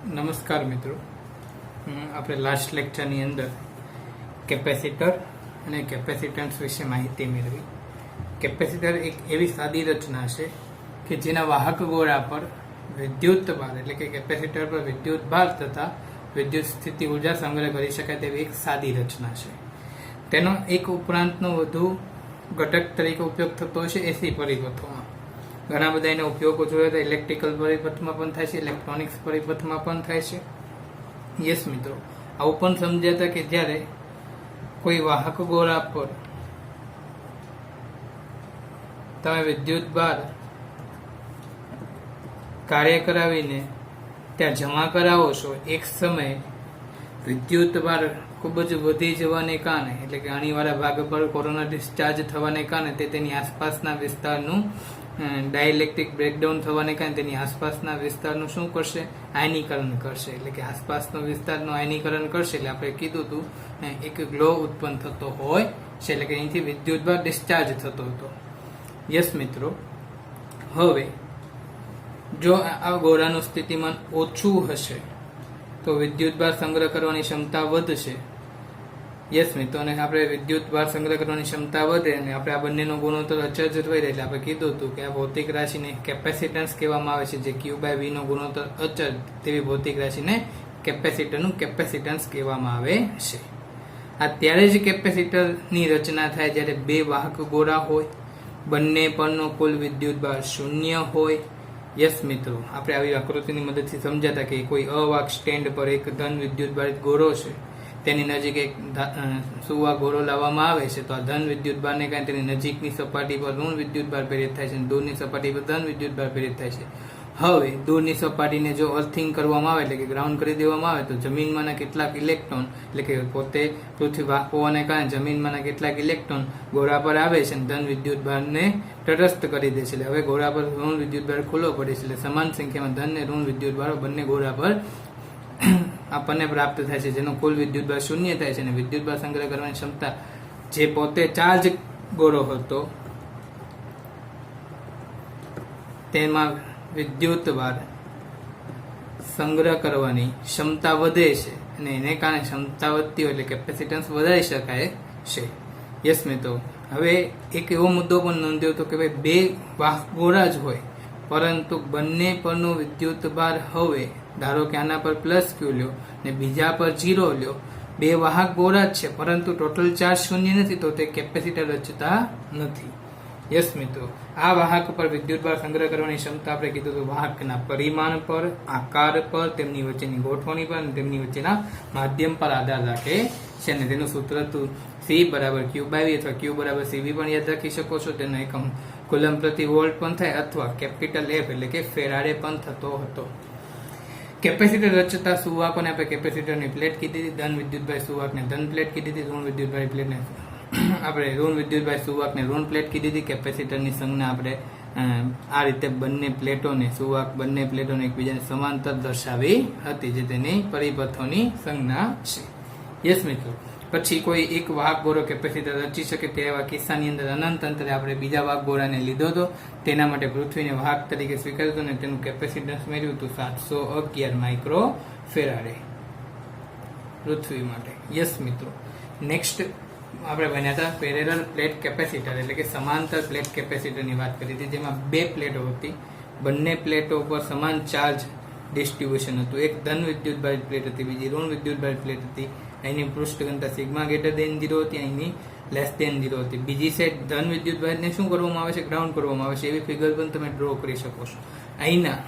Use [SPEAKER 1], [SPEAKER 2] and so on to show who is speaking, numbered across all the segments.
[SPEAKER 1] નમસ્કાર મિત્રો, આપણે લાસ્ટ લેક્ચરની અંદર કેપેસિટર અને કેપેસિટન્સ વિશે માહિતી મેળવી. કેપેસિટર એક એવી સાદી રચના છે કે જેના વાહક ગોળા પર વિદ્યુત ભાર એટલે કે કેપેસિટર પર વિદ્યુત ભાર તથા વિદ્યુત સ્થિતિ ઉર્જા સંગ્રહ કરી શકાય તેવી એક સાદી રચના છે. તેનો એક ઉપરાંતનો વધુ ઘટક તરીકે ઉપયોગ થતો હોય છે એસી પરિપથોમાં. ઘણા બધા એના ઉપયોગો જોઈએ તો ઇલેક્ટ્રિકલ પરિપથમાં પણ થાય છે, ઇલેક્ટ્રોનિક્સ પરિપથમાં પણ થાય છે. યસ મિત્રો, આવું પણ સમજાતા કે જ્યારે કોઈ વાહક ગોળા પર તમે વિદ્યુત ભાર કાર્ય કરાવીને ત્યાં જમા કરાવો છો, એક સમયે વિદ્યુત ભાર ખૂબ જ વધી જવાને કારણે એટલે કે અણીવાળા ભાગ પર કોરોના ડિસ્ચાર્જ થવાને કારણે તે તેની આસપાસના વિસ્તારનું ડાયઇલેક્ટ્રિક બ્રેકડાઉન થવાને કારણે તેની આસપાસના વિસ્તારનું શું કરશે? આયનીકરણ કરશે. એટલે કે આસપાસનો વિસ્તારનું આયનીકરણ કરશે. એટલે આપણે કીધું હતું એક ગ્લો ઉત્પન્ન થતો હોય છે, એટલે કે અહીંથી વિદ્યુત ભાર ડિસ્ચાર્જ થતો હતો. યસ મિત્રો, હવે જો આ ગોળાનું સ્થિતિમાન ઓછું હશે તો વિદ્યુત ભાર સંગ્રહ કરવાની ક્ષમતા વધશે. યસ મિત્રો, અને આપણે વિદ્યુત ભાર સંગ્રહ કરવાની ક્ષમતા વધે અને આપણે આ બંનેનો ગુણોત્તર અચળ જ હોય એટલે આપણે કીધું હતું કે આ ભૌતિક રાશિને કેપેસિટન્સ કહેવામાં આવે છે, જે Q/V નો ગુણોત્તર અચળ તેવી ભૌતિક રાશિને કેપેસિટરનું કેપેસિટન્સ કહેવામાં આવે છે. આ ત્યારે જ કેપેસિટરની રચના થાય જ્યારે બે વાહક ગોળા હોય, બંને પરનો કુલ વિદ્યુત ભાર શૂન્ય હોય. યસ મિત્રો, આપણે આવી આકૃતિની મદદથી સમજાતા કે કોઈ અવાહક સ્ટેન્ડ પર એક ધન વિદ્યુત ભારિત ગોળો છે, તેની નજીક એક સુવાહક ગોળો લાવવામાં આવે છે, તો આ ધન વિદ્યુત ભારને કારણે તેની નજીકની સપાટી પર ઋણ વિદ્યુત ભાર પ્રેરિત થાય છે અને દૂરની સપાટી પર ધન વિદ્યુત ભાર પ્રેરિત થાય છે. હવે દૂરની સપાટીને જો અર્થિંગ કરવામાં આવે એટલે કે ગ્રાઉન્ડ કરી દેવામાં આવે તો જમીનમાંના કેટલાક ઇલેક્ટ્રોન એટલે કે પોતે પૃથ્વી વાહક હોવાને કારણે જમીનમાંના કેટલાક ઇલેક્ટ્રોન ગોળા પર આવે છે અને ધન વિદ્યુત ભારને તટસ્થ કરી દે છે. એટલે હવે ગોળા પર ઋણ વિદ્યુત ભાર ખુલ્લો પડે છે. એટલે સમાન સંખ્યામાં ધન અને ઋણ વિદ્યુત ભારો બંને ગોળા પર આપણને પ્રાપ્ત થાય છે, જેનો કુલ વિદ્યુત ભાર શૂન્ય થાય છે અને વિદ્યુત ભાર સંગ્રહ કરવાની ક્ષમતા જે પોતે ચાર્જ ગોળો હતો તેમાં વિદ્યુત ભાર સંગ્રહ કરવાની ક્ષમતા વધે છે અને એને કારણે ક્ષમતા વધતી હોય એટલે કેપેસિટન્સ વધારી શકાય છે. યસ મિત્રો, હવે એક એવો મુદ્દો પણ નોંધ્યો હતો કે ભાઈ બે વાહક ગોળા જ હોય પરંતુ બંને પરનો વિદ્યુત ભાર હવે ધારો કે આના પર પ્લસ Q લ્યો ને બીજા પર 0 લ્યો, બે વાહક ગોળા જ છે પરંતુ ટોટલ ચાર્જ શૂન્ય નથી, તો તે કેપેસિટર રચતા નથી. યસ મિત્રો, આ વાહક પર વિદ્યુત ભાર સંગ્રહ કરવાની ક્ષમતા આપણે કીધું તો વાહકના પરિમાણ પર, આકાર પર, તેમની વચ્ચેની ગોઠવણી પર અને તેમની વચ્ચેના માધ્યમ પર આધાર રાખે છે. અને તેનું સૂત્ર C બરાબર Q/V અથવા Q બરાબર CV પણ યાદ રાખી શકો છો. તેનો એકમ કુલમ પ્રતિ વોલ્ટ પણ થાય અથવા કેપિટલ F એટલે કે ફેરાડે પણ થતો હતો. કેપેસિટર રચતા સુવાહકોને આપણે કેપેસિટરની પ્લેટ કીધી હતી, ધન વિદ્યુતભાઈ સુવાહકને ધન પ્લેટ કીધી હતી, ઋણ વિદ્યુતભાઈ પ્લેટને આપણે ઋણ વિદ્યુતભાઈ સુવાહકને ઋણ પ્લેટ કીધી હતી. કેપેસિટરની સંજ્ઞા આપણે આ રીતે બંને પ્લેટોને સુવાહક બંને પ્લેટોને એકબીજાને સમાંતર દર્શાવી હતી, જે તેની પરિપથોની સંજ્ઞા છે. યસ મિત્રો, પછી કોઈ એક વાહક ગોળો કેપેસિટર રચી શકે તેવા કિસ્સાની અંદર અનંત અંતરે આપણે બીજા વાહક ગોળાને લીધો હતો. તેના માટે પૃથ્વીને વાહક તરીકે સ્વીકાર્યું હતું અને તેનું કેપેસિટન્સ મેળવ્યું હતું 711 માઇક્રો ફેરાડે પૃથ્વી માટે. યસ મિત્રો, નેક્સ્ટ આપણે ભણ્યા હતા પેરેલલ પ્લેટ કેપેસિટર એટલે કે સમાંતર પ્લેટ કેપેસિટરની વાત કરી હતી, જેમાં બે પ્લેટો હતી, બંને પ્લેટો પર સમાન ચાર્જ ડિસ્ટ્રીબ્યુશન હતું. એક ધન વિદ્યુત ભારિત પ્લેટ હતી, બીજી ઋણ વિદ્યુત ભારિત પ્લેટ હતી. અહીંની પૃષ્ઠ ઘનતા સિગ્મા ગ્રેટર દેન 0 હતી, અહીંની લેસ દેન 0 હતી. બીજી સાઈડ ધન વિદ્યુત ભારિતને શું કરવામાં આવે છે? ગ્રાઉન્ડ કરવામાં આવે છે. એવી ફિગર પણ તમે ડ્રો કરી શકો છો. અહીંના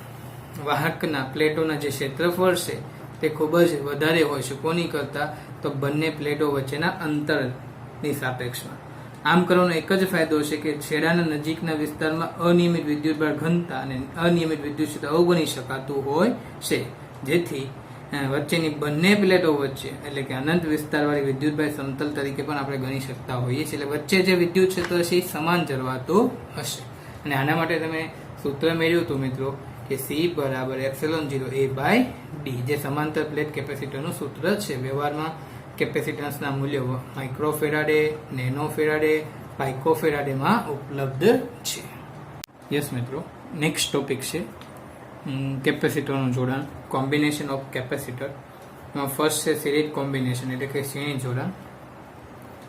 [SPEAKER 1] વાહકના પ્લેટોના જે ક્ષેત્રફળ છે તે ખૂબ જ વધારે હોય છે. કોની કરતા? તો બંને પ્લેટો વચ્ચેના અંતરની સાપેક્ષમાં. આમ કરવાનો એક જ ફાયદો છે કે છેડાના નજીકના વિસ્તારમાં અનિયમિત વિદ્યુત ભાર ઘનતા અને અનિયમિત વિદ્યુત ક્ષેત્ર અવગણી શકાતું હોય છે, જેથી વચ્ચેની બંને પ્લેટો વચ્ચે એટલે કે અનંત વિસ્તારવાળી વિદ્યુતભાર સમતલ તરીકે પણ આપણે ગણી શકતા હોઈએ છીએ. એટલે વચ્ચે જે વિદ્યુત ક્ષેત્ર છે એ સમાન જળવાતું હશે. અને આના માટે તમે સૂત્ર મેળવ્યું હતું મિત્રો કે C બરાબર ε0A/d, જે સમાંતર પ્લેટ કેપેસિટરનું સૂત્ર છે. વ્યવહારમાં કેપેસિટન્સના મૂલ્યો માઇક્રોફેરાડે, નેનોફેરાડે, પાઇકોફેરાડેમાં ઉપલબ્ધ છે. યસ મિત્રો, નેક્સ્ટ ટોપિક છે કેપેસિટરનું જોડાણ, કોમ્બિનેશન ઓફ કેપેસિટર. ફર્સ્ટ છે સિરીઝ કોમ્બિનેશન એટલે કે શ્રેણી જોડાણ,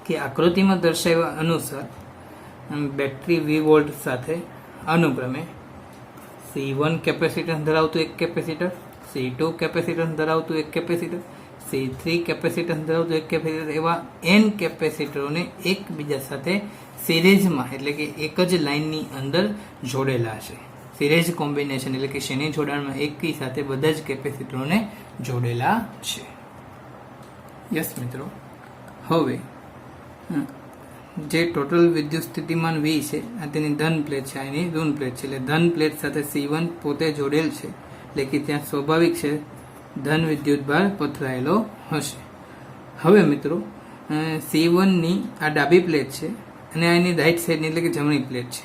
[SPEAKER 1] કે આકૃતિમાં દર્શાવ્યા અનુસાર બેટરી V વોલ્ટ સાથે અનુક્રમે C1 કેપેસિટન્સ ધરાવતું એક કેપેસિટર, C2 કેપેસિટન્સ ધરાવતું એક કેપેસિટર, C3 કેપેસિટન્સ ધરાવતું એક કેપેસિટર, એવા n કેપેસિટરોને એકબીજા સાથે સિરીઝમાં એટલે કે એક જ લાઇનની અંદર જોડેલા છે. સિરીઝ કોમ્બિનેશન એટલે કે શ્રેણી જોડાણમાં એકી સાથે બધા જ કેપેસિટરોને જોડેલા છે. યસ મિત્રો, હવે જે ટોટલ વિદ્યુત સ્થિતિમાન V છે આ તેની ધન પ્લેટ છે, એની ઋણ પ્લેટ છે. એટલે ધન પ્લેટ સાથે C1 પોતે જોડેલ છે, એટલે કે ત્યાં સ્વાભાવિક છે ધન વિદ્યુત ભાર પથરાયેલો હશે. હવે મિત્રો C1 ની આ ડાબી પ્લેટ છે અને આ એની રાઈટ સાઈડની એટલે કે જમણી પ્લેટ છે,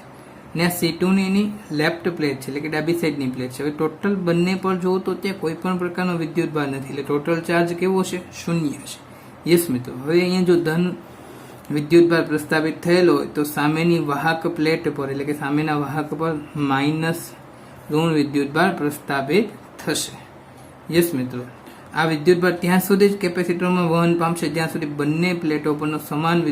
[SPEAKER 1] અને આ C2 ની એની લેફ્ટ પ્લેટ છે એટલે કે ડાબી સાઈડની પ્લેટ છે. હવે ટોટલ બંને પર જોવો તો ત્યાં કોઈ પણ પ્રકારનો વિદ્યુત ભાર નથી, એટલે ટોટલ ચાર્જ કેવો છે? શૂન્ય છે. યસ મિત્રો, હવે અહીંયા જો ધન વિદ્યુત ભાર પ્રસ્થાપિત થયેલો હોય તો સામેની વાહક પ્લેટ પર એટલે કે સામેના વાહક પર માઇનસ ઋણ વિદ્યુત ભાર પ્રસ્થાપિત થશે. યસ મિત્રો, આ વિદ્યુત ભાર ત્યાં સુધી જ કેપેસિટરમાં વહન પામશે જ્યાં સુધી બંને પ્લેટો પરનો સમાન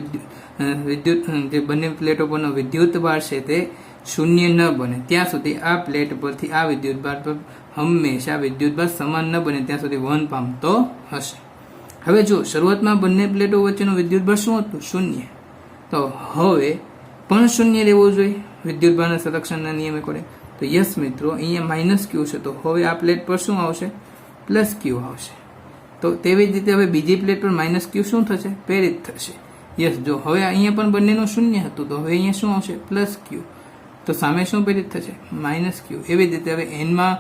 [SPEAKER 1] વિદ્યુત જે બંને પ્લેટો પરનો વિદ્યુત ભાર છે તે શૂન્ય ન બને ત્યાં સુધી આ પ્લેટ પરથી આ વિદ્યુત ભાર પર હંમેશા વિદ્યુત ભાર સમાન ન બને ત્યાં સુધી વહન પામતો હશે. હવે જો શરૂઆતમાં બંને પ્લેટો વચ્ચેનું વિદ્યુત ભાર શું હતું? શૂન્ય. તો હવે પણ શૂન્ય રહેવું જોઈએ વિદ્યુત ભારના સંરક્ષણના નિયમ એકોર્ડિંગ. તો યસ મિત્રો, અહીંયા માઇનસ ક્યુ છે, તો હવે આ પ્લેટ પર શું આવશે? પ્લસ ક્યુ આવશે. તો તેવી જ રીતે હવે બીજી પ્લેટ પર માઇનસ ક્યુ શું થશે? પ્રેરિત થશે. યસ, જો હવે અહીંયા પણ બંનેનું શૂન્ય હતું તો હવે અહીંયા શું આવશે? પ્લસ ક્યુ. તો સામે શું પ્રેરિત થશે? માઇનસ ક્યુ. એવી જ રીતે હવે એનમાં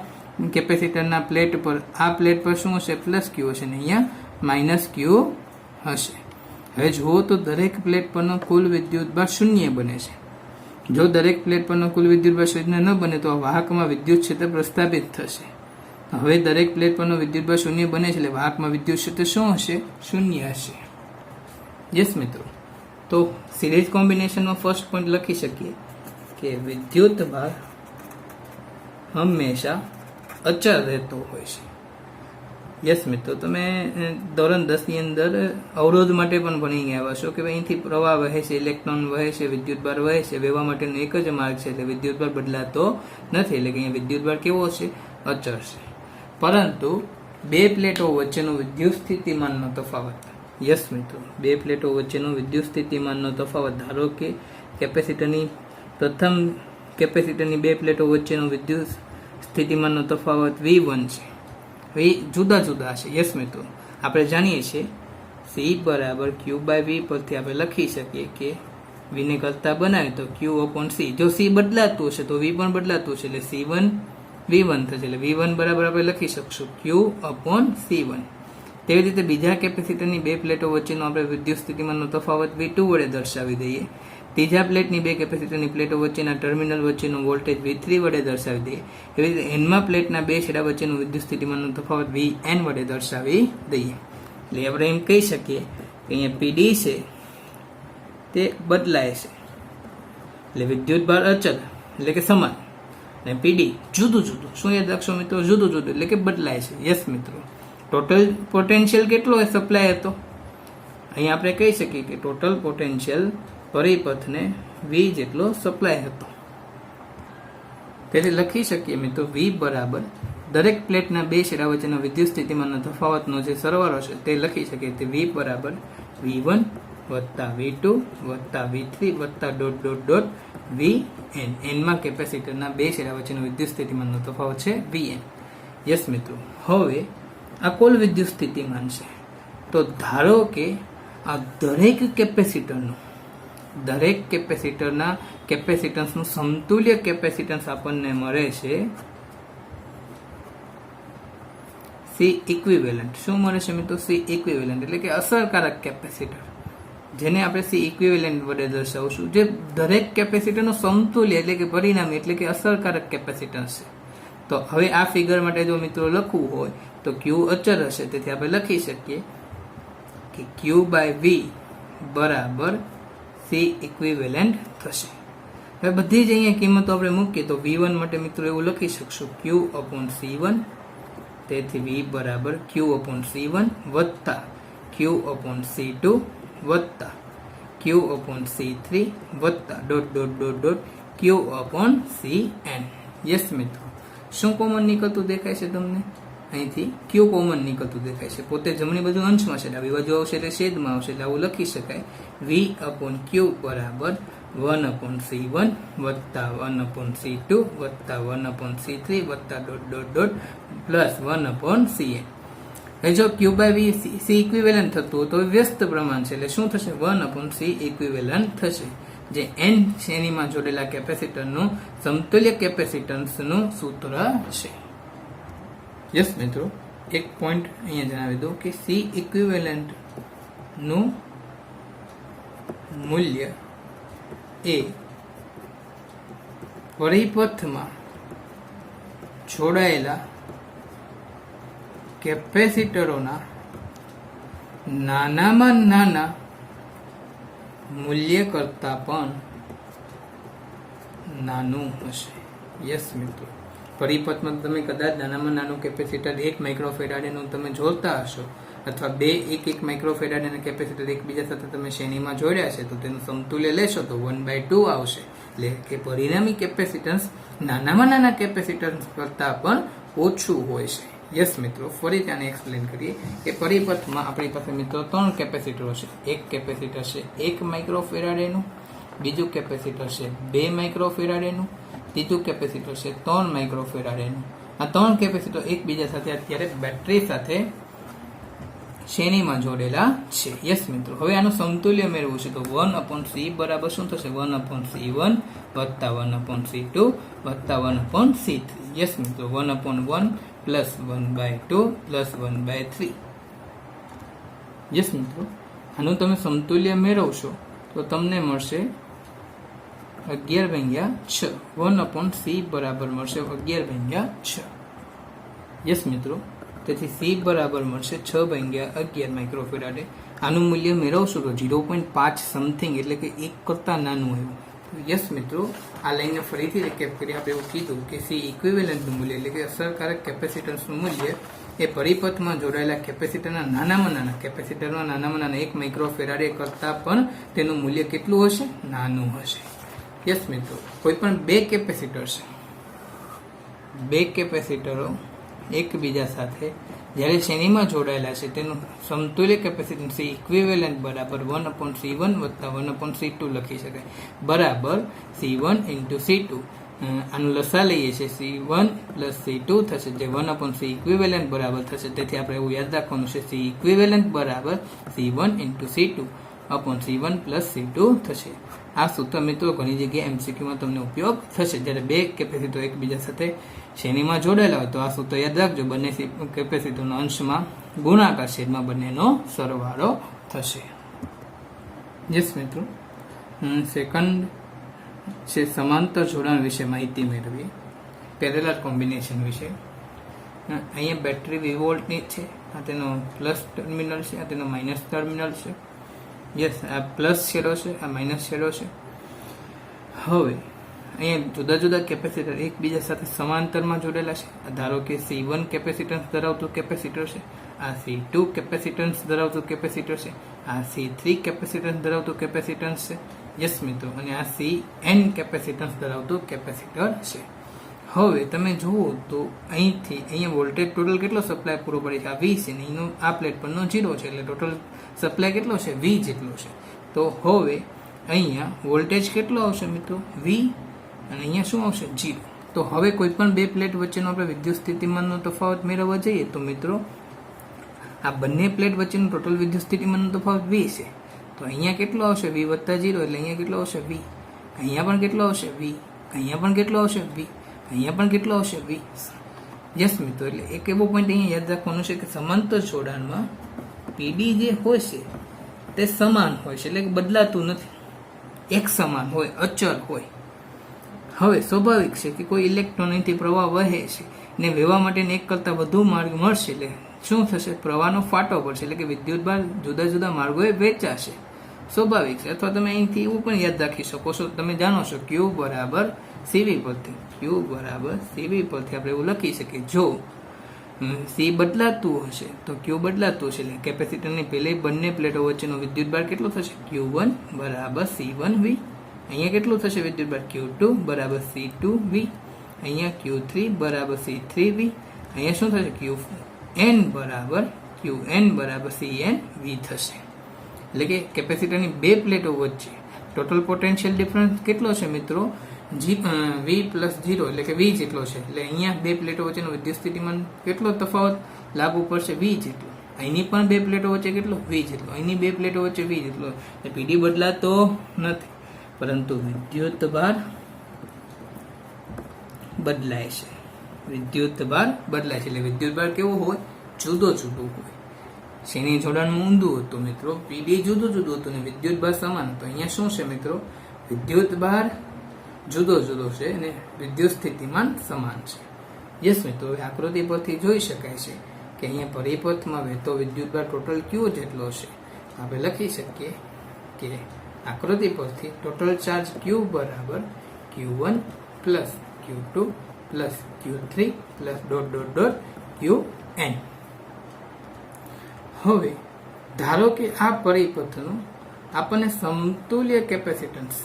[SPEAKER 1] કેપેસિટરના પ્લેટ પર આ પ્લેટ પર શું હશે? પ્લસ ક્યુ હશે, ને અહીંયા માઇનસ ક્યુ હશે. હવે જુઓ તો દરેક પ્લેટ પરનો કુલ વિદ્યુત ભાર શૂન્ય બને છે. જો દરેક પ્લેટ પરનો કુલ વિદ્યુત ભાર શૂન્ય ન બને તો વાહકમાં વિદ્યુત ક્ષેત્ર પ્રસ્થાપિત થશે. હવે દરેક પ્લેટ પરનો વિદ્યુત ભાર શૂન્ય બને છે એટલે વાહકમાં વિદ્યુત ક્ષેત્ર શું હશે? શૂન્ય હશે. યસ મિત્રો, તો સિરીઝ કોમ્બિનેશનમાં ફર્સ્ટ પોઈન્ટ લખી શકીએ કે વિદ્યુત ભાર હંમેશા અચળ રહેતો હોય છે. યસ મિત્રો, તમે ધોરણ 10 ની અંદર અવરોધ માટે પણ ભણી ગયા હશો કે અહીંથી પ્રવાહ વહે છે, ઇલેક્ટ્રોન વહે છે, વિદ્યુત ભાર વહે છે. વહેવા માટેનો એક જ માર્ગ છે એટલે વિદ્યુત ભાર બદલાતો નથી, એટલે કે અહીંયા વિદ્યુત ભાર કેવો છે? અચળ છે. પરંતુ બે પ્લેટો વચ્ચેનો વિદ્યુત સ્થિતિમાનનો તફાવત. યસ મિત્રો, બે પ્લેટો વચ્ચેનો વિદ્યુત સ્થિતિમાનનો તફાવત. ધારો કે પ્રથમ કેપેસિટરની બે પ્લેટો વચ્ચેનો વિદ્યુત સ્થિતિમાનનો તફાવત V1 છે. એ જુદા જુદા છે. યસ મિત્રો, આપણે જાણીએ છીએ C બરાબર Q/V પરથી આપણે લખી શકીએ કે V ને કરતા બનાવીએ તો Q/C. જો C બદલાતું હશે તો V પણ બદલાતું હશે, એટલે C1 V1 થશે. એટલે V1 બરાબર આપણે લખી શકશું Q/C1. તેવી રીતે બીજા કેપેસિટરની બે પ્લેટો વચ્ચેનો આપણે વિદ્યુત સ્થિતિમાનનો તફાવત V2 વડે દર્શાવી દઈએ. ત્રીજા પ્લેટની બે કેપેસિટરની પ્લેટો વચ્ચેના ટર્મિનલ વચ્ચેનો વોલ્ટેજ V3 વડે દર્શાવી દઈએ. એવી રીતે એનમાં પ્લેટના બે છેડા વચ્ચેનો વિદ્યુત સ્થિતિમાનનો તફાવત Vn વડે દર્શાવી દઈએ. એટલે આપણે એમ કહી શકીએ કે અહીંયા PD છે તે બદલાય છે, એટલે વિદ્યુત ભાર અચળ એટલે કે સમાન, અને PD જુદું જુદું. શું યાદ રાખશો મિત્રો? જુદું જુદું એટલે કે બદલાય છે. યસ મિત્રો, ટોટલ પોટેન્શિયલ કેટલો સપ્લાય હતો? અહીંયા આપણે કહી શકીએ કે ટોટલ પોટેન્શિયલ પરિપથને V જેટલો સપ્લાય હતો. તેથી લખી શકીએ મિત્રો V બરાબર દરેક પ્લેટના બે છેડા વચ્ચેના વિદ્યુત સ્થિતિમાનના તફાવતનો જે સરવાળો છે તે લખી શકીએ. તે V બરાબર V1 વત્તા V2 વત્તા V3 વત્તા ... Vn. એનમાં કેપેસિટરના બે છેડા વચ્ચેનો વિદ્યુત સ્થિતિમાનનો તફાવત છે Vn. યસ મિત્રો, હવે આ કુલ વિદ્યુત સ્થિતિમાન છે. તો ધારો કે આ દરેક કેપેસિટરના કેપેસિટન્સનું સમતુલ્ય કેપેસિટન્સ આપણને મળે છે C ઇક્વિવેલન્ટ. શું મળે છે મિત્રો? C ઇક્વિવેલન્ટ એટલે કે અસરકારક કેપેસિટર, જેને આપણે C ઇક્વિવેલન્ટ વડે દર્શાવશું. જે દરેક કેપેસિટરનો સમતુલ્ય એટલે કે પરિણામી એટલે કે અસરકારક કેપેસિટન્સ છે. તો હવે આ ફિગર માટે જો મિત્રો લખવું હોય તો Q અચળ હશે, તેથી આપણે લખી શકીએ કે Q/V બરાબર C ઇક્વિવેલન્ટ થશે. હવે બધી જ અહીંયા કિંમતો આપણે મૂકીએ તો V1 માટે મિત્રો એવું લખી શકશું Q/C1, તેથી V બરાબર Q/C1 વત્તા Q/C2 વત્તા Q/C3 વત્તા dot dot dot dot Q/Cn. Yes મિત્રો, શું કોમન નીકળતું દેખાય છે તમને? અહીંથી Q કોમન નીકળતું દેખાય છે. પોતે જમણી બાજુ અંશમાં છે, ડાબી બાજુ આવશે એટલે છેદમાં આવશે, એટલે આવું લખી શકાય V/Q બરાબર 1/C1 વત્તા 1/C2 વત્તા 1/C3 વત્તા dot dot dot plus 1/Cn. હવે જો Q/V C ઇક્વિવેલન્ટ થતું હોય તો વ્યસ્ત પ્રમાણ છે, એટલે શું થશે? 1/C ઇક્વિવેલન્ટ થશે, જે n શ્રેણીમાં જોડેલા કેપેસિટરનું સમતુલ્ય કેપેસિટન્સનું સૂત્ર છે. યસ મિત્રો, એક પોઈન્ટ અહીંયા જણાવી દઉં કે C ઇક્વિવેલન્ટ નું મૂલ્ય એ પરિપથમાં જોડાયેલા કેપેસિટરોના નાનામાં નાના મૂલ્ય કરતા પણ નાનું હશે. યસ મિત્રો, પરિપથમાં તમે કદાચ નાનામાં નાનું કેપેસિટર 1 માઇક્રોફેરાડેનું તમે જોતા હશો, અથવા 1 માઇક્રોફેરાડેના કેપેસિટર એકબીજા સાથે તમે શ્રેણીમાં જોડ્યા છે, તો તેનું સમતુલ્ય લેશો તો 1/2 આવશે. એટલે કે પરિણામી કેપેસિટન્સ નાનામાં નાના કેપેસિટન્સ કરતાં પણ ઓછું હોય છે. યસ મિત્રો, ફરી ત્યાંને એક્સપ્લેન કરીએ કે પરિપથમાં આપણી પાસે મિત્રો 3 કેપેસિટરો છે. એક કેપેસિટર છે 1 માઇક્રોફેરાડેનું, બીજું કેપેસિટર છે 2 માઇક્રોફેરાડેનું, ત્રીજું કેપેસિટર છે 3 માઇક્રોફેરાડેનું. આ 3 કેપેસિટર એકબીજા સાથે અત્યારે બેટરી સાથે શ્રેણીમાં જોડેલા છે. યસ મિત્રો, હવે આનું સમતુલ્ય મેળવવું છે તો 1/C બરાબર શું થશે? 1/C1 વત્તા 1/C2 વત્તા 1/C3. યસ મિત્રો, 1/1 પ્લસ 1/2 પ્લસ 1/3. યસ મિત્રો, આનું તમે સમતુલ્ય મેળવશો તો તમને મળશે 11/6. 1/C બરાબર મળશે 11/6. યસ મિત્રો, તેથી C બરાબર મળશે 6/11 માઇક્રોફેરાડે. આનું મૂલ્ય મેળવશું તો 0.5 સમથિંગ, એટલે કે 1 કરતાં નાનું આવ્યું. યસ મિત્રો, આ લાઈને ફરીથી રિકેપ કરી આપણે એવું કીધું કે C ઇક્વિવેલન્ટનું મૂલ્ય એટલે કે અસરકારક કેપેસિટન્સનું મૂલ્ય એ પરિપથમાં જોડાયેલા કેપેસિટરના નાનામાં નાના 1 માઇક્રોફેરાડે કરતાં પણ તેનું મૂલ્ય કેટલું હશે? નાનું હશે. યસ મિત્રો, કોઈ પણ 2 કેપેસિટર છે, 2 કેપેસિટરો એકબીજા સાથે જ્યારે શ્રેણીમાં જોડાયેલા છે તેનું સમતુલ્ય કેપેસિટન્સ C ઇક્વિવેલન્ટ બરાબર 1/C1 વત્તા 1/C2 લખી શકાય, બરાબર C1 into C2. આનું લસા લઈએ છીએ C1 plus C2 થશે, જે 1/C ઇક્વિવેલન્ટ બરાબર થશે. તેથી આપણે એવું યાદ રાખવાનું છે C ઇક્વિવેલન્ટ બરાબર C1 into C2 upon C1 plus C2 થશે. આ સૂત્ર મિત્રો ઘણી જગ્યાએ MCQમાં તમને ઉપયોગ થશે. જ્યારે 2 કેપેસિટર એકબીજા સાથે શ્રેણીમાં જોડાયેલા હોય તો આ સૂત્ર યાદ રાખજો, બંને કેપેસિટરના અંશમાં ગુણાકાર છેદમાં બંનેનો સરવાળો થશે. યસ મિત્રો, સેકન્ડ છે સમાંતર જોડાણ વિશે માહિતી મેળવીએ, પેરેલલ કોમ્બિનેશન વિશે. અહીંયા બેટરી V વોલ્ટની છે, આ તેનો પ્લસ ટર્મિનલ છે, આ તેનો માઇનસ ટર્મિનલ છે. યસ, આ પ્લસ છેડો છે, આ માઇનસ છેડો છે. હવે અહીંયા જુદા જુદા કેપેસિટર એકબીજા સાથે સમાંતરમાં જોડેલા છે. ધારો કે C1 કેપેસિટન્સ ધરાવતું કેપેસિટર છે, આ C2 કેપેસિટન્સ ધરાવતું કેપેસિટર છે, આ C3 કેપેસિટન્સ ધરાવતું કેપેસિટન્સ છે. યસ મિત્રો, અને આ Cn કેપેસિટન્સ ધરાવતું કેપેસિટર છે. હવે તમે જુઓ તો અહીંથી અહીંયા વોલ્ટેજ ટોટલ કેટલો સપ્લાય પૂરો પડે છે? આ V છે ને એનો આ પ્લેટ પરનો 0 છે, એટલે ટોટલ સપ્લાય કેટલો છે? V જેટલો છે. તો હવે અહીંયા વોલ્ટેજ કેટલો આવશે મિત્રો? V, અને અહીંયા શું આવશે? 0. તો હવે કોઈ પણ 2 પ્લેટ વચ્ચેનો આપણે વિદ્યુત સ્થિતિમાનનો તફાવત મેળવવા જઈએ તો મિત્રો આ બંને પ્લેટ વચ્ચેનો ટોટલ વિદ્યુત સ્થિતિમાનનો તફાવત V છે. તો અહીંયા કેટલો આવશે? V વત્તા 0, એટલે અહીંયા કેટલો આવશે? V. અહીંયા પણ કેટલો આવશે? V. અહીંયા પણ કેટલો આવશે? V. અહીંયા પણ કેટલો આવશે? V. યસ મિત્રો, એટલે એક એવો પોઈન્ટ અહીંયા યાદ રાખવાનો છે કે સમાંતર જોડાણમાં PD જે હોય છે તે સમાન હોય છે, એટલે કે બદલાતું નથી, એક સમાન હોય, અચળ હોય. હવે સ્વાભાવિક છે કે કોઈ ઇલેક્ટ્રોન અહીંથી પ્રવાહ વહે છે ને વહેવા માટેને એક કરતાં વધુ માર્ગ મળશે, એટલે શું થશે? પ્રવાહનો ફાટો પડશે, એટલે કે વિદ્યુતભાર જુદા જુદા માર્ગોએ વહેંચાશે. સ્વાભાવિક છે. અથવા તમે અહીંથી એવું પણ યાદ રાખી શકો છો, તમે જાણો છો ક્યુ બરાબર સીવી પરથી, ક્યુ બરાબર સીવી પરથી આપણે એવું લખી શકીએ, જો સી બદલાતું હશે તો ક્યુ બદલાતું હશે, એટલે કેપેસિટરની પહેલી બંને પ્લેટો વચ્ચેનો વિદ્યુતભાર કેટલો થશે, Q1 બરાબર C1V. અહીંયા કેટલું થશે વિદ્યુતભાર, Q2 બરાબર C2V. અહીંયા Q3 બરાબર C3V. અહીંયા શું થશે, Qn બરાબર CNV થશે. એટલે કે કેપેસિટરની બે પ્લેટો વચ્ચે ટોટલ પોટેન્શિયલ ડિફરન્સ કેટલો છે મિત્રો, V પ્લસ 0 એટલે કે V જેટલો છે. એટલે અહીંયા બે પ્લેટો વચ્ચેનો વિદ્યુત સ્થિતિમાન કેટલો તફાવત લાગુ પડશે, V જેટલો. અહીંની પણ બે પ્લેટો વચ્ચે કેટલો, V જેટલો. અહીંની બે પ્લેટો વચ્ચે V જેટલો. PD બદલાતો નથી, પરંતુ વિદ્યુત ભાર બદલાય છે. વિદ્યુત ભાર બદલાય છે. એટલે વિદ્યુત ભાર કેવો હોય, જુદો જુદો હોય. શ્રેણી જોડાણનું ઊંધું હતું મિત્રો, PD જુદું જુદું હતું ને વિદ્યુત ભાર સમાન હતો. અહીંયા શું છે મિત્રો, વિદ્યુત ભાર જુદો જુદો છે અને વિદ્યુત સ્થિતિમાન સમાન છે. યસ મિત્રો, હવે આકૃતિ પરથી જોઈ શકાય છે કે અહીંયા પરિપથમાં વહેતો વિદ્યુતભાર ટોટલ Q જેટલો છે. આપણે લખી શકીએ કે આકૃતિ પરથી ટોટલ ચાર્જ Q બરાબર Q1 plus Q2 plus Q3 plus ... Qn. હવે ધારો કે આ પરિપથનું આપણને સમતુલ્ય કેપેસિટન્સ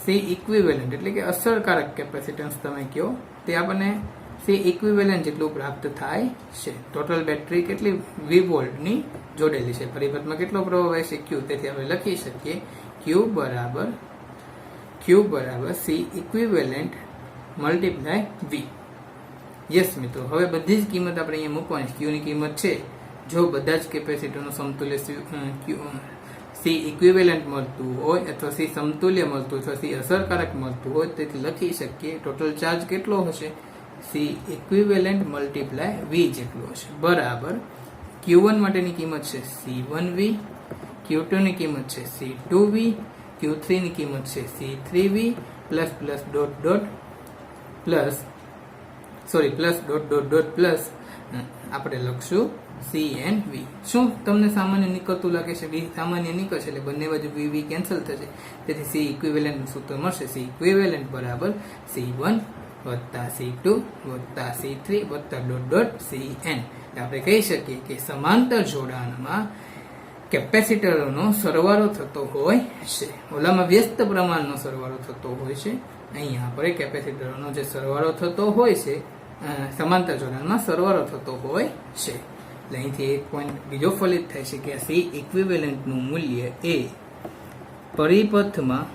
[SPEAKER 1] C ઇક્વિવેલન્ટ એટલે કે અસરકારક કેપેસિટન્સ તમે કહો, તે આપણને C ઇક્વિવેલન્ટ જેટલું પ્રાપ્ત થાય છે. ટોટલ બેટરી કેટલી V વોલ્ટની જોડેલી છે, પરિપથમાં કેટલો પ્રવાહ વહે છે, Q. તેથી આપણે લખી શકીએ Q બરાબર C equivalent multiply V. Yes મિત્રો, હવે બધી જ કિંમત આપણે અહીંયા મૂકવાની છે. Q ની કિંમત છે, જો બધા જ કેપેસિટરનું સમતુલ્ય C ઇક્વિવેલન્ટ મળતું હોય અથવા C સમતુલ્ય મળતું અથવા C અસરકારક મળતું હોય, તેથી લખી શકીએ ટોટલ ચાર્જ કેટલો હશે, C ઇક્વિવેલન્ટ મલ્ટીપ્લાય V જેટલો હશે, બરાબર Q1 માટેની કિંમત છે C1V, Q2 ની કિંમત છે C2V, Q3 ની કિંમત છે C3V પ્લસ આપણે લખશું CNV. શું તમને સામાન્ય નીકળતું લાગે છે, V સામાન્ય નીકળશે એટલે બંને બાજુ VV કેન્સલ થશે, તેથી C ઇક્વિવેલન્ટ સૂત્ર મળશે, C ઇક્વિવેલન્ટ બરાબર C1 વત્તા C2 વત્તા C3 વત્તા ... Cn. આપણે કહી શકીએ કે સમાંતર જોડાણમાં કેપેસિટરોનો સરવાળો થતો હોય છે. ઓલામાં વ્યસ્ત પ્રમાણનો સરવાળો થતો હોય છે, અહીંયા આપણે કેપેસિટરોનો જે સરવાળો થતો હોય છે, સમાંતર જોડાણમાં સરવાળો થતો હોય છે. એટલે અહીંથી એક પોઈન્ટ બીજો ફલિત થાય છે કે C ઇક્વિવેલન્ટનું મૂલ્ય એ પરિપથમાં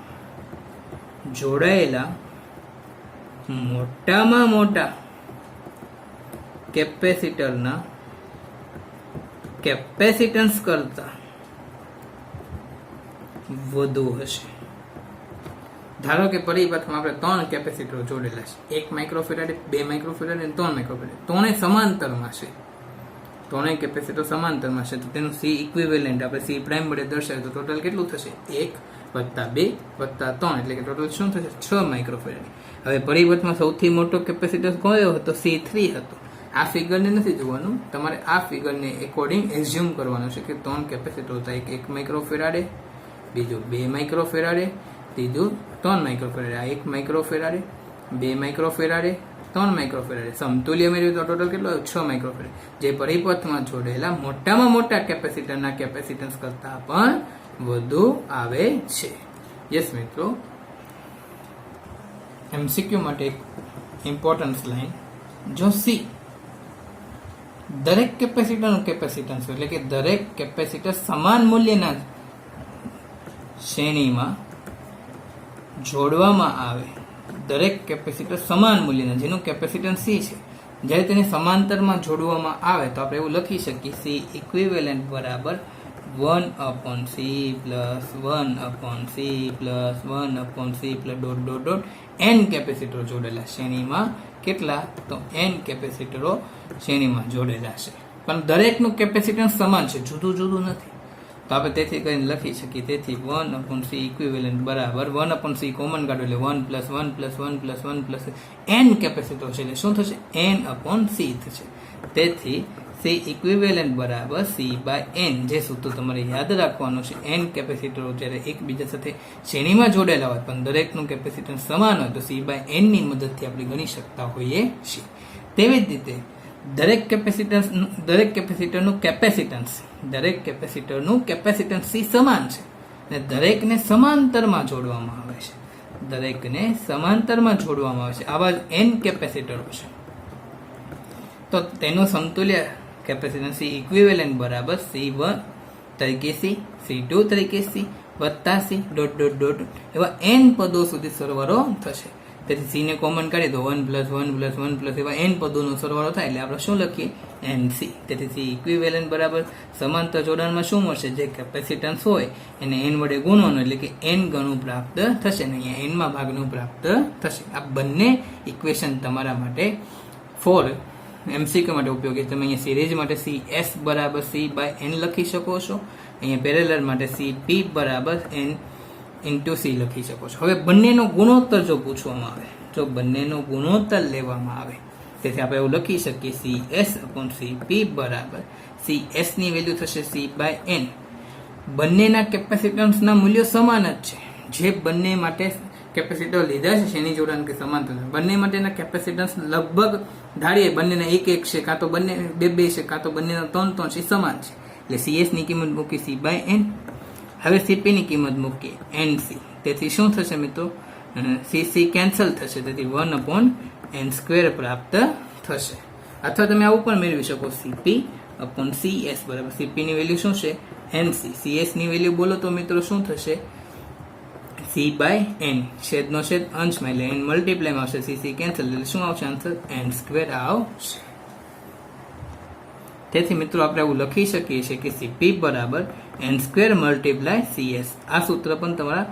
[SPEAKER 1] જોડાયેલા મોટામાં મોટા કેપેસિટરના કેપેસિટન્સ કરતા વધુ હશે. ધારો કે પરિપથમાં આપણે 3 કેપેસિટરો જોડેલા છે, 1 માઇક્રોફેરાડે, 2 માઇક્રોફેરાડે અને 3 માઇક્રોફેરાડે. ત્રણેય સમાંતરમાં છે, ત્રણેય કેપેસિટર સમાંતરમાં છે, તો તેનું C ઇક્વિવેલન્ટ આપણે C પ્રાઇમ વડે દર્શાવીએ તો ટોટલ કેટલું થશે, 1 વત્તા 2 વત્તા 3 એટલે કે ટોટલ શું થશે, 6 માઇક્રોફેરાડે. હવે પરિપથમાં સૌથી મોટો કેપેસિટર કયો હતો, C3 હતો. આ ફિગરને નથી જોવાનું, તમારે આ ફિગરને એકોર્ડિંગ એઝ્યુમ કરવાનું છે કે 3 કેપેસિટર હતા, 1 માઇક્રોફેરાડે, બીજું 2 માઇક્રોફેરાડે, ત્રીજું 3 માઇક્રોફેરાડે. આ 1 માઇક્રોફેરાડે, 2 માઇક્રોફેરાડે, 3 માઇક્રોફેરાડે. સમતુલ્ય મેળવ્યું તો ટોટલ કેટલો, 6 માઇક્રોફેરાડે, જે પરિપથમાં જોડેલા મોટામાં મોટા કેપેસિટરના કેપેસિટન્સ કરતા પણ વધુ આવે છે. યસ મિત્રો, MCQ માટે એક ઇમ્પોર્ટન્સ લાઈન, જો C દરેક કેપેસિટરનું કેપેસિટન્સ એટલે કે દરેક કેપેસિટર સમાન મૂલ્યના શ્રેણીમાં જોડવામાં આવે, દરેક કેપેસિટર સમાન મૂલ્યના જેનું કેપેસિટન્સ C છે, જ્યારે તેને સમાંતરમાં જોડવામાં આવે તો આપણે એવું લખી શકીએ C ઇક્વિવેલન્ટ બરાબર 1/C plus 1/C plus 1/C plus ... n કેપેસિટરો જોડેલા શ્રેણીમાં. કેટલા, તો n કેપેસિટરો શ્રેણીમાં જોડેલા છે, પણ દરેકનું કેપેસિટન્સ સમાન છે, જુદું જુદું નથી. તો આપણે તેથી કરીને લખી શકીએ, તેથી 1/C ઇક્વિવેલન્ટ બરાબર 1/C કોમન કાઢો એટલે 1 plus 1 plus 1 plus 1 plus n capacitor છે, એટલે શું થશે, n/C થશે. તેથી C સી ઇક્વિવેલન્ટ બરાબર સી બાય એન. જે સૂત્ર તમારે યાદ રાખવાનું છે, એન કેપેસિટરો જ્યારે એકબીજા સાથે શ્રેણીમાં જોડેલા હોય પણ દરેકનું કેપેસિટન્સ સમાન હોય તો સી બાય એન ની મદદથી આપણે ગણી શકતા હોઈએ છીએ. તેવી જ રીતે દરેક કેપેસિટરનું કેપેસિટન્સ સી સમાન છે અને દરેકને સમાંતરમાં જોડવામાં આવે છે. આવા જ એન કેપેસિટરો છે તો તેનું સમતુલ્ય કેપેસિટન્સ સી ઇક્વિવેલન્ટ બરાબર C1 તરીકે સી, C2 તરીકે સી વત્તા સી ડોટ ડોટ ડોટ એવા n પદો સુધી સરવાળો થશે. તેથી સી ને કોમન કાઢીએ તો 1 + 1 + 1 + એવા n પદોનો સરવાળો થાય એટલે આપણે શું લખીએ NC. તેથી સી ઇક્વિવેલન્ટ બરાબર સમાંતર જોડાણમાં શું મળશે, જે કેપેસિટન્સ હોય એને n વડે ગુણવાનું એટલે કે n ગણું પ્રાપ્ત થશે ને અહીંયા n માં ભાગનું પ્રાપ્ત થશે. આ બંને ઇક્વેશન તમારા માટે ફોર MCQ માટે ઉપયોગી. તમે અહીંયા સિરીઝ માટે CS બરાબર C બાય N લખી શકો છો, અહીંયા પેરેલલ માટે CP બરાબર N ઇન્ટુ C લખી શકો છો. હવે બંનેનો ગુણોત્તર જો પૂછવામાં આવે, જો બંનેનો ગુણોત્તર લેવામાં આવે તેથી આપણે એવું લખી શકીએ CS/CP બરાબર CS ની વેલ્યુ થશે C બાય N. બંનેના કેપેસિટન્સના મૂલ્યો સમાન જ છે. જે બંને માટે કેપેસિટર લીધા છે શ્રેણી જોડાણ કે સમાંતર, બંને માટેના કેપેસિટન્સ લગભગ ધારીએ બંનેના 1 1 છે, કાં તો બંને 2 2 છે, કાં તો બંનેના 3 3 છે, સમાન છે. એટલે CS ની કિંમત મૂકી C બાય N. હવે CP ની કિંમત મૂકીએ NC. તેથી શું થશે મિત્રો, CC કેન્સલ થશે, તેથી 1/n² પ્રાપ્ત થશે. અથવા તમે આવું પણ મેળવી શકો CP/CS બરાબર CP ની વેલ્યુ શું છે NC. CS ની વેલ્યુ બોલો તો મિત્રો શું થશે C બાય N. છેદનો છેદ અંશમાં એટલે n મલ્ટીપ્લાયમાં આવશે, CC કેન્સલ એટલે શું આવશે આન્સર n² આવશે. તેથી મિત્રો આપણે એવું લખી શકીએ છીએ કે CP બરાબર n² મલ્ટીપ્લાય CS. આ સૂત્ર પણ તમારા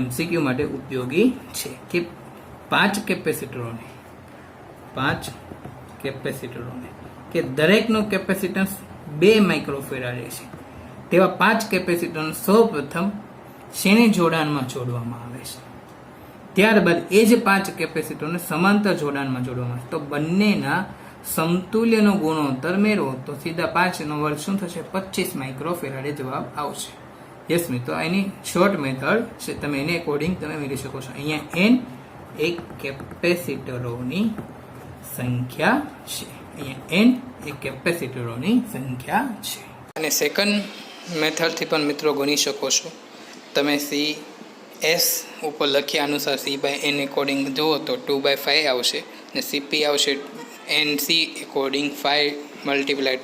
[SPEAKER 1] MCQ માટે ઉપયોગી છે કે 5 કેપેસિટરોને કે દરેકનો કેપેસિટન્સ 2 માઇક્રોફેરાડે છે તેવા 5 કેપેસિટરને સૌપ્રથમ શ્રેણી જોડાણમાં જોડવામાં આવે છે. ત્યારબાદ એ જ 5 કેપેસિટરને સમાંતર જોડાણમાં જોડવામાં આવે. તો બંનેના સમતુલ્યનો ગુણોત્તર મેળવો તો સીધા 5 નો વર્ગ શું થશે 25 માઇક્રોફેરાડે જવાબ આવશે. યસ મિત્રો, એની શોર્ટ મેથડ છે, તમે એને એકોર્ડિંગ તમે મેળવી શકો છો. અહીંયા n એ કેપેસિટરોની સંખ્યા છે. અને સેકન્ડ મેથડથી પણ મિત્રો ગણી શકો છો. તમે CS ઉપર લખ્યા અનુસાર C બાય N એકોર્ડિંગ જુઓ તો 2/5 આવશે અને CP આવશે NC એકોર્ડિંગ 5 ×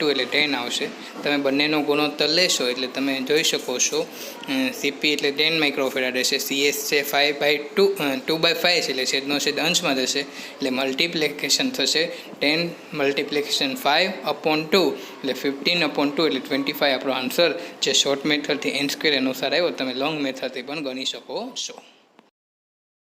[SPEAKER 1] 2 એટલે 10 આવશે. તમે બંનેનો ગુણોત્તર લેશો એટલે તમે જોઈ શકો છો CP એટલે 10 માઇક્રોફેરાડે છે, CS છે 2/5 છે એટલે છેદનો છેદ અંશમાં જશે એટલે મલ્ટિપ્લિકેશન થશે 10 × 5/2 એટલે 15/2 એટલે 25 આપણો આન્સર જે શોર્ટ મેથડથી n² અનુસાર આવ્યો. તમે લોંગ મેથડથી પણ ગણી શકો છો.